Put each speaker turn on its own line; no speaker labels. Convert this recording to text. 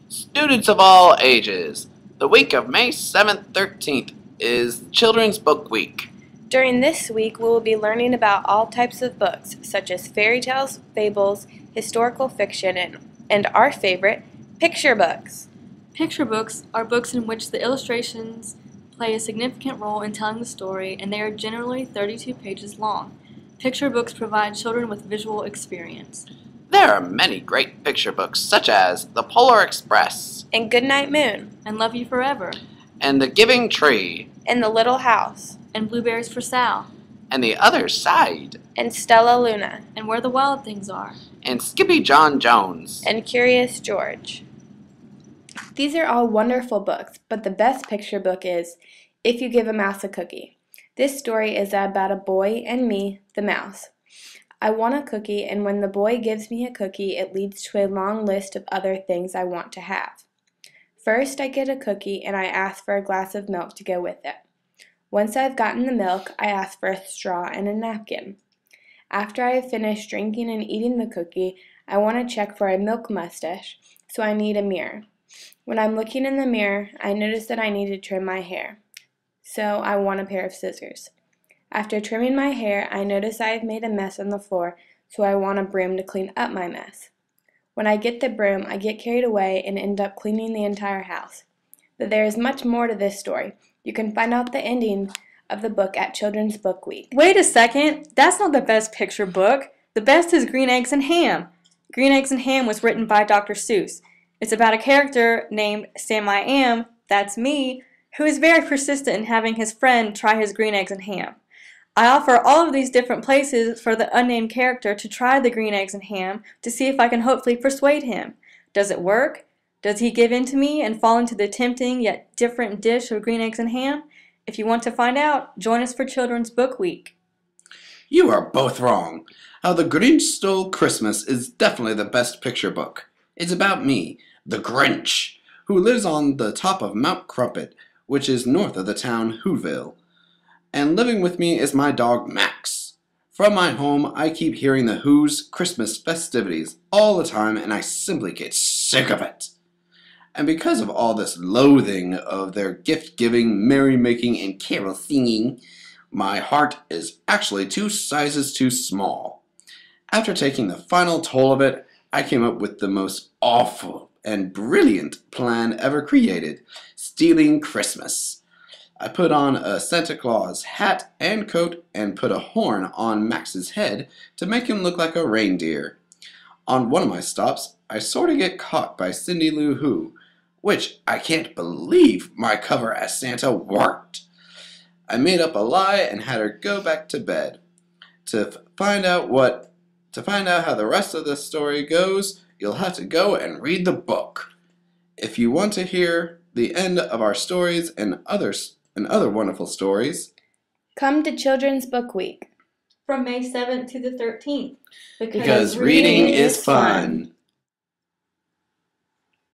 Students of all ages, the week of May 7th, 13th is Children's Book Week.
During this week, we will be learning about all types of books, such as fairy tales, fables, historical fiction, and our favorite, picture books.
Picture books are books in which the illustrations play a significant role in telling the story, and they are generally 32 pages long. Picture books provide children with visual experience.
There are many great picture books, such as The Polar Express,
And Goodnight Moon,
And Love You Forever,
and The Giving Tree,
and The Little House,
and Blueberries for Sal,
and The Other Side,
and Stella Luna,
and Where the Wild Things Are.
and Skippy John Jones.
and Curious George. These are all wonderful books, but the best picture book is If You Give a Mouse a Cookie. This story is about a boy and me, the mouse. I want a cookie, and when the boy gives me a cookie, it leads to a long list of other things I want to have. First, I get a cookie, and I ask for a glass of milk to go with it. Once I've gotten the milk, I ask for a straw and a napkin. After I have finished drinking and eating the cookie, I want to check for a milk mustache, so I need a mirror. When I'm looking in the mirror, I notice that I need to trim my hair, so I want a pair of scissors. After trimming my hair, I notice I have made a mess on the floor, so I want a broom to clean up my mess. When I get the broom, I get carried away and end up cleaning the entire house. But there is much more to this story. You can find out the ending of the book at Children's Book Week.
Wait a second, that's not the best picture book. The best is Green Eggs and Ham. Green Eggs and Ham was written by Dr. Seuss. It's about a character named Sam I Am, that's me, who is very persistent in having his friend try his green eggs and ham. I offer all of these different places for the unnamed character to try the green eggs and ham to see if I can hopefully persuade him. Does it work? Does he give in to me and fall into the tempting yet different dish of green eggs and ham? If you want to find out, join us for Children's Book Week.
You are both wrong. How the Grinch Stole Christmas is definitely the best picture book. It's about me, the Grinch, who lives on the top of Mount Crumpet, which is north of the town Whoville. And living with me is my dog Max. From my home, I keep hearing the Who's Christmas festivities all the time, and I simply get sick of it. And because of all this loathing of their gift-giving, merry-making, and carol-singing, my heart is actually 2 sizes too small. After taking the final toll of it, I came up with the most awful and brilliant plan ever created, stealing Christmas. I put on a Santa Claus hat and coat and put a horn on Max's head to make him look like a reindeer. On one of my stops, I sort of get caught by Cindy Lou Who, which I can't believe my cover as Santa worked. I made up a lie and had her go back to bed. To find out how the rest of the story goes, you'll have to go and read the book. If you want to hear the end of our stories and other wonderful stories,
Come to Children's Book Week.
From May 7th to the 13th.
because reading is fun.